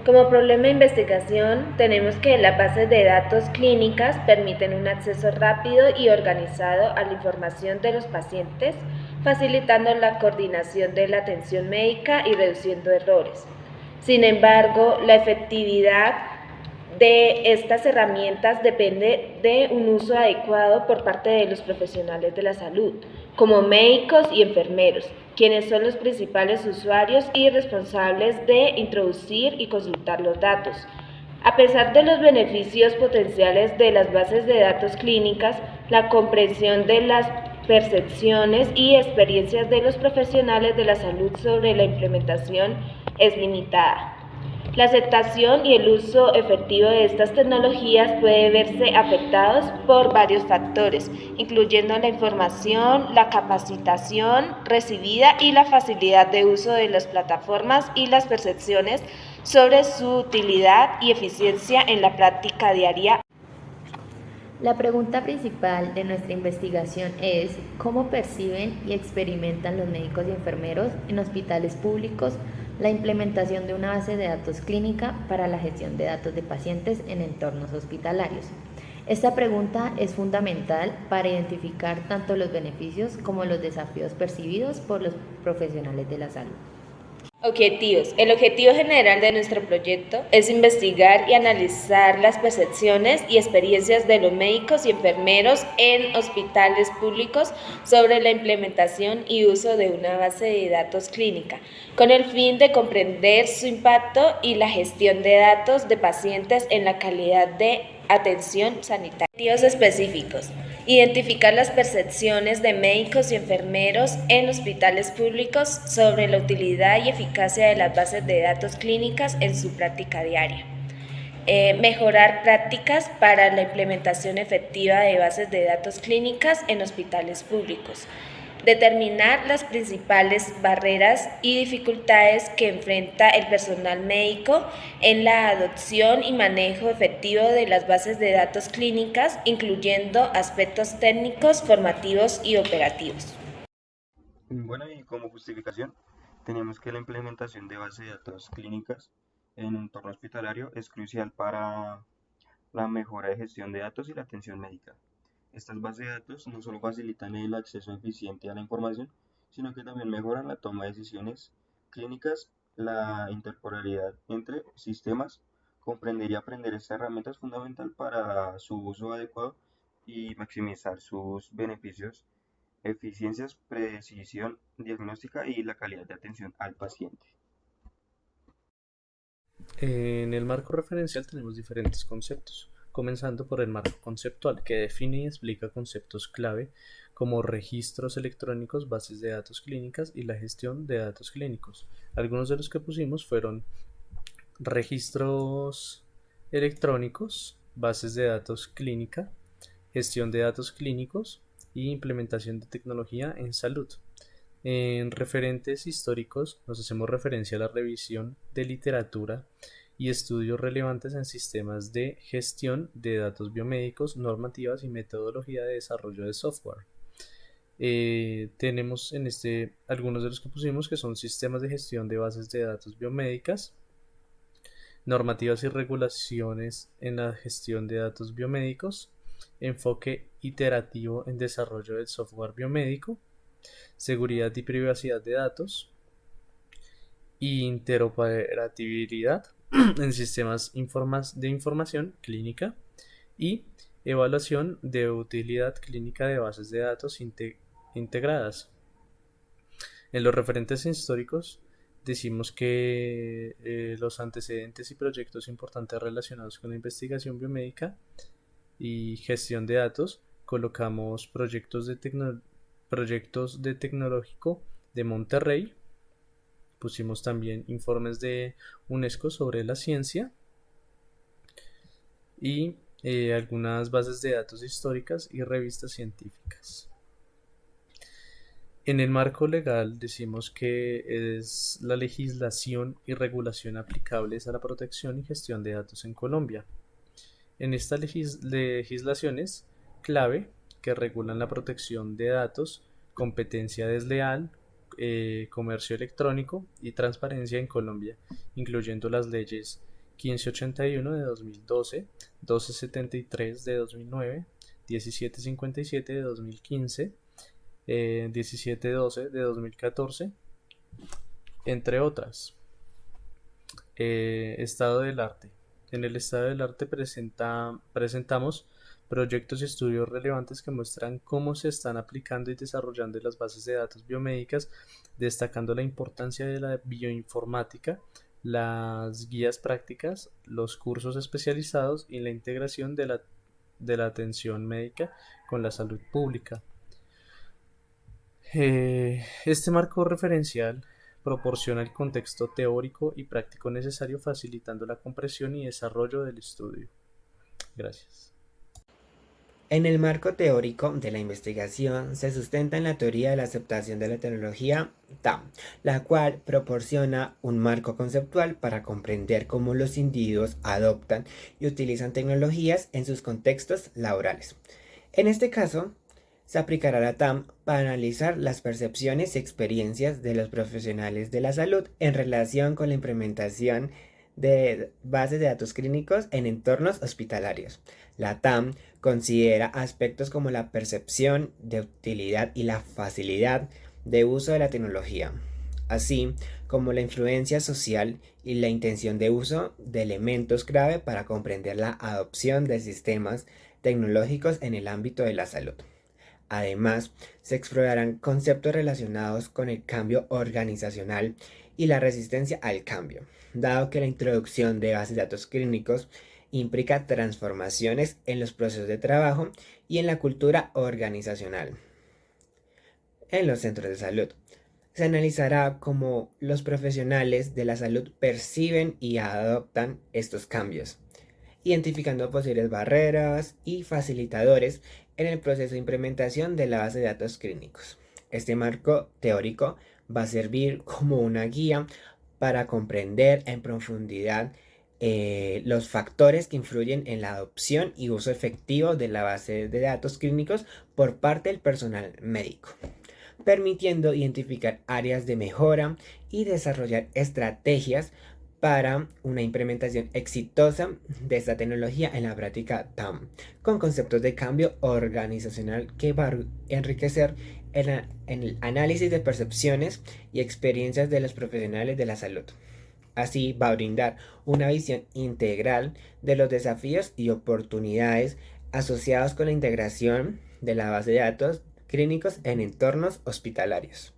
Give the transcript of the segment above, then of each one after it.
Como problema de investigación, tenemos que las bases de datos clínicas permiten un acceso rápido y organizado a la información de los pacientes, facilitando la coordinación de la atención médica y reduciendo errores. Sin embargo, la efectividad de estas herramientas depende de un uso adecuado por parte de los profesionales de la salud, como médicos y enfermeros, quienes son los principales usuarios y responsables de introducir y consultar los datos. A pesar de los beneficios potenciales de las bases de datos clínicas, la comprensión de las percepciones y experiencias de los profesionales de la salud sobre la implementación es limitada. La aceptación y el uso efectivo de estas tecnologías puede verse afectados por varios factores, incluyendo la información, la capacitación recibida y la facilidad de uso de las plataformas y las percepciones sobre su utilidad y eficiencia en la práctica diaria. La pregunta principal de nuestra investigación es ¿cómo perciben y experimentan los médicos y enfermeros en hospitales públicos la implementación de una base de datos clínica para la gestión de datos de pacientes en entornos hospitalarios? Esta pregunta es fundamental para identificar tanto los beneficios como los desafíos percibidos por los profesionales de la salud. Objetivos. El objetivo general de nuestro proyecto es investigar y analizar las percepciones y experiencias de los médicos y enfermeros en hospitales públicos sobre la implementación y uso de una base de datos clínica, con el fin de comprender su impacto y la gestión de datos de pacientes en la calidad de atención sanitaria. Objetivos específicos. Identificar las percepciones de médicos y enfermeros en hospitales públicos sobre la utilidad y eficacia de las bases de datos clínicas en su práctica diaria. Mejorar prácticas para la implementación efectiva de bases de datos clínicas en hospitales públicos. Determinar las principales barreras y dificultades que enfrenta el personal médico en la adopción y manejo efectivo de las bases de datos clínicas, incluyendo aspectos técnicos, formativos y operativos. Bueno, y como justificación, tenemos que la implementación de bases de datos clínicas en entorno hospitalario es crucial para la mejora de gestión de datos y la atención médica. Estas bases de datos no solo facilitan el acceso eficiente a la información, sino que también mejoran la toma de decisiones clínicas, la interoperabilidad entre sistemas. Comprender y aprender esta herramienta es fundamental para su uso adecuado y maximizar sus beneficios, eficiencias, precisión diagnóstica y la calidad de atención al paciente. En el marco referencial tenemos diferentes conceptos, comenzando por el marco conceptual, que define y explica conceptos clave como registros electrónicos, bases de datos clínicas y la gestión de datos clínicos. Algunos de los que pusimos fueron registros electrónicos, bases de datos clínica, gestión de datos clínicos y implementación de tecnología en salud. En referentes históricos nos hacemos referencia a la revisión de literatura y estudios relevantes en sistemas de gestión de datos biomédicos, normativas y metodología de desarrollo de software. Tenemos en este algunos de los que pusimos que son sistemas de gestión de bases de datos biomédicas, normativas y regulaciones en la gestión de datos biomédicos, enfoque iterativo en desarrollo del software biomédico, seguridad y privacidad de datos, interoperabilidad en sistemas de información clínica y evaluación de utilidad clínica de bases de datos integradas. En los referentes históricos decimos que los antecedentes y proyectos importantes relacionados con la investigación biomédica y gestión de datos colocamos proyectos de tecnológico de Monterrey. Pusimos también informes de UNESCO sobre la ciencia y algunas bases de datos históricas y revistas científicas. En el marco legal decimos que es la legislación y regulación aplicables a la protección y gestión de datos en Colombia. En estas legislaciones clave que regulan la protección de datos, competencia desleal, comercio electrónico y transparencia en Colombia, incluyendo las leyes 1581 de 2012, 1273 de 2009, 1757 de 2015, 1712 de 2014, entre otras. Estado del arte. En el estado del arte presentamos proyectos y estudios relevantes que muestran cómo se están aplicando y desarrollando las bases de datos biomédicas, destacando la importancia de la bioinformática, las guías prácticas, los cursos especializados y la integración de la atención médica con la salud pública. Este marco referencial proporciona el contexto teórico y práctico necesario, facilitando la comprensión y desarrollo del estudio. Gracias. En el marco teórico de la investigación se sustenta en la teoría de la aceptación de la tecnología TAM, la cual proporciona un marco conceptual para comprender cómo los individuos adoptan y utilizan tecnologías en sus contextos laborales. En este caso, se aplicará la TAM para analizar las percepciones y experiencias de los profesionales de la salud en relación con la implementación de bases de datos clínicos en entornos hospitalarios. La TAM considera aspectos como la percepción de utilidad y la facilidad de uso de la tecnología, así como la influencia social y la intención de uso de elementos clave para comprender la adopción de sistemas tecnológicos en el ámbito de la salud. Además, se explorarán conceptos relacionados con el cambio organizacional y la resistencia al cambio, dado que la introducción de bases de datos clínicos implica transformaciones en los procesos de trabajo y en la cultura organizacional. En los centros de salud, se analizará cómo los profesionales de la salud perciben y adoptan estos cambios, identificando posibles barreras y facilitadores en el proceso de implementación de la base de datos clínicos. Este marco teórico va a servir como una guía para comprender en profundidad los factores que influyen en la adopción y uso efectivo de la base de datos clínicos por parte del personal médico, permitiendo identificar áreas de mejora y desarrollar estrategias para una implementación exitosa de esta tecnología en la práctica TAM, con conceptos de cambio organizacional que va a enriquecer en el análisis de percepciones y experiencias de los profesionales de la salud. Así va a brindar una visión integral de los desafíos y oportunidades asociados con la integración de la base de datos clínicos en entornos hospitalarios.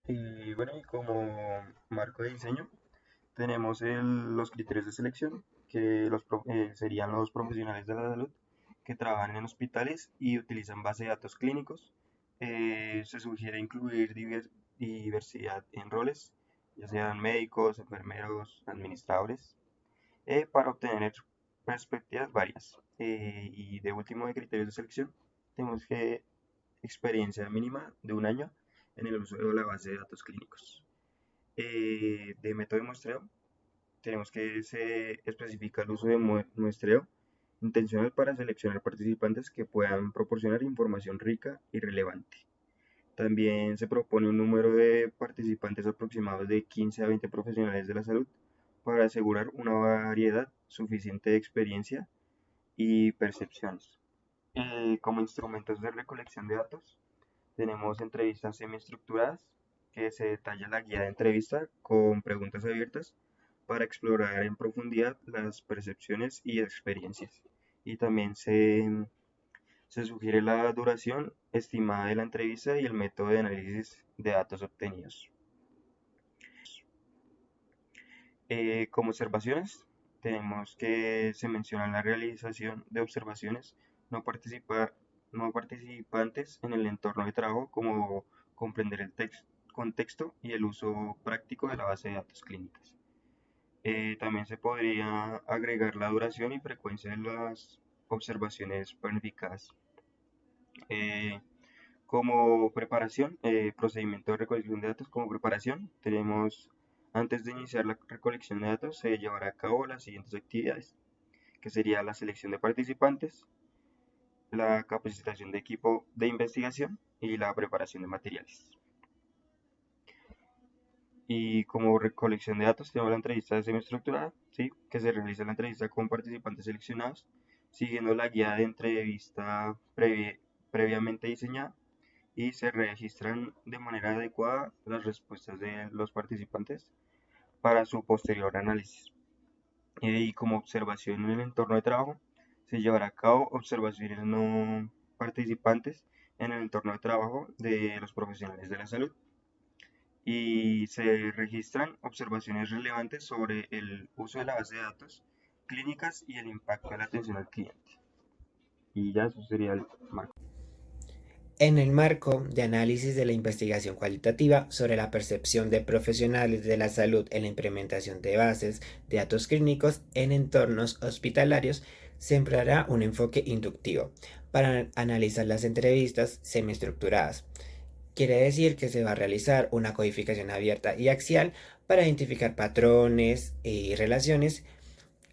Y bueno, y como marco de diseño tenemos los criterios de selección, que serían los profesionales de la salud que trabajan en hospitales y utilizan base de datos clínicos. Se sugiere incluir diversidad en roles, ya sean médicos, enfermeros, administradores, para obtener perspectivas varias. Y de último, de criterios de selección, tenemos que experiencia mínima de un año en el uso de la base de datos clínicos. De método de muestreo, tenemos que se especifica el uso de muestreo intencional para seleccionar participantes que puedan proporcionar información rica y relevante. También se propone un número de participantes aproximados de 15 a 20 profesionales de la salud para asegurar una variedad suficiente de experiencia y percepciones. Como instrumentos de recolección de datos, tenemos entrevistas semiestructuradas, que se detalla la guía de entrevista con preguntas abiertas para explorar en profundidad las percepciones y experiencias. Y también se sugiere la duración estimada de la entrevista y el método de análisis de datos obtenidos. Como observaciones, tenemos que se menciona la realización de observaciones no participantes en el entorno de trabajo, como comprender el contexto y el uso práctico de la base de datos clínicas. También se podría agregar la duración y frecuencia de las observaciones planificadas. Como preparación, procedimiento de recolección de datos. Como preparación, tenemos, antes de iniciar la recolección de datos, se llevará a cabo las siguientes actividades, que sería la selección de participantes, la capacitación de equipo de investigación y la preparación de materiales. Y como recolección de datos tenemos la entrevista semiestructurada, ¿sí? Que se realiza la entrevista con participantes seleccionados, siguiendo la guía de entrevista previamente diseñada, y se registran de manera adecuada las respuestas de los participantes para su posterior análisis. Y como observación en el entorno de trabajo, se llevará a cabo observaciones no participantes en el entorno de trabajo de los profesionales de la salud, y se registran observaciones relevantes sobre el uso de la base de datos clínicas y el impacto de la atención al cliente. Y ya eso sería el marco. En el marco de análisis de la investigación cualitativa sobre la percepción de profesionales de la salud en la implementación de bases de datos clínicos en entornos hospitalarios, se empleará un enfoque inductivo para analizar las entrevistas semiestructuradas. Quiere decir que se va a realizar una codificación abierta y axial para identificar patrones y relaciones,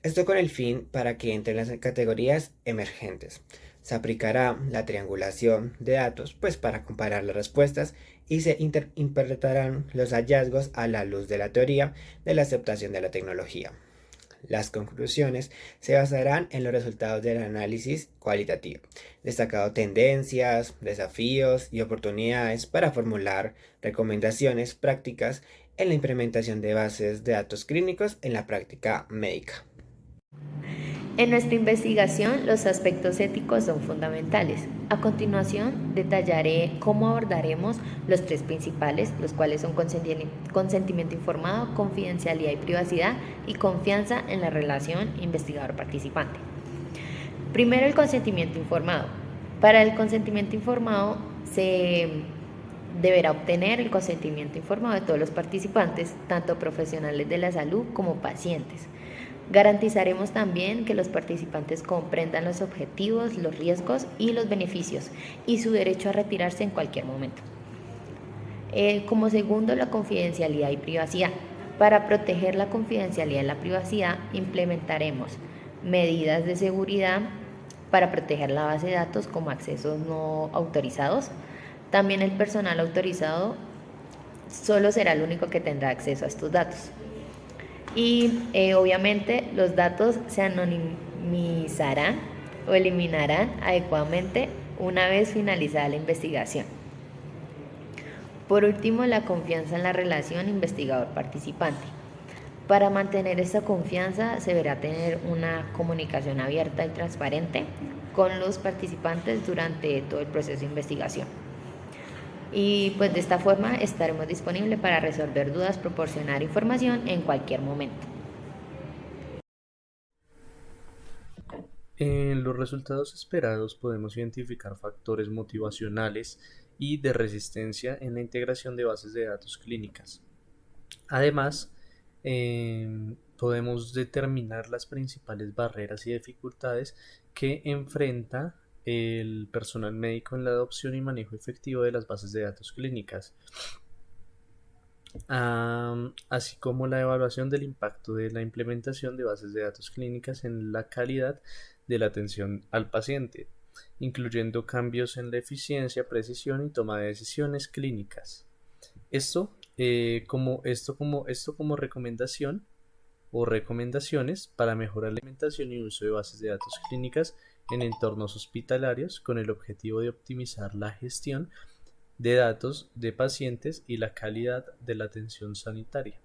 esto con el fin para que entren las categorías emergentes. Se aplicará la triangulación de datos pues para comparar las respuestas y se interpretarán los hallazgos a la luz de la teoría de la aceptación de la tecnología. Las conclusiones se basarán en los resultados del análisis cualitativo, destacando tendencias, desafíos y oportunidades para formular recomendaciones prácticas en la implementación de bases de datos clínicos en la práctica médica. En nuestra investigación, los aspectos éticos son fundamentales. A continuación, detallaré cómo abordaremos los tres principales, los cuales son consentimiento informado, confidencialidad y privacidad, y confianza en la relación investigador-participante. Primero, el consentimiento informado. Para el consentimiento informado, se deberá obtener el consentimiento informado de todos los participantes, tanto profesionales de la salud como pacientes. Garantizaremos también que los participantes comprendan los objetivos, los riesgos y los beneficios y su derecho a retirarse en cualquier momento. Como segundo, la confidencialidad y privacidad. Para proteger la confidencialidad y la privacidad, implementaremos medidas de seguridad para proteger la base de datos como accesos no autorizados. También el personal autorizado solo será el único que tendrá acceso a estos datos. Y obviamente los datos se anonimizarán o eliminarán adecuadamente una vez finalizada la investigación. Por último, la confianza en la relación investigador-participante. Para mantener esta confianza se deberá tener una comunicación abierta y transparente con los participantes durante todo el proceso de investigación. Y pues de esta forma estaremos disponibles para resolver dudas, proporcionar información en cualquier momento. En los resultados esperados podemos identificar factores motivacionales y de resistencia en la integración de bases de datos clínicas. Además, podemos determinar las principales barreras y dificultades que enfrenta el personal médico en la adopción y manejo efectivo de las bases de datos clínicas, así como la evaluación del impacto de la implementación de bases de datos clínicas en la calidad de la atención al paciente, incluyendo cambios en la eficiencia, precisión y toma de decisiones clínicas. Esto como recomendación o recomendaciones para mejorar la implementación y uso de bases de datos clínicas en entornos hospitalarios con el objetivo de optimizar la gestión de datos de pacientes y la calidad de la atención sanitaria.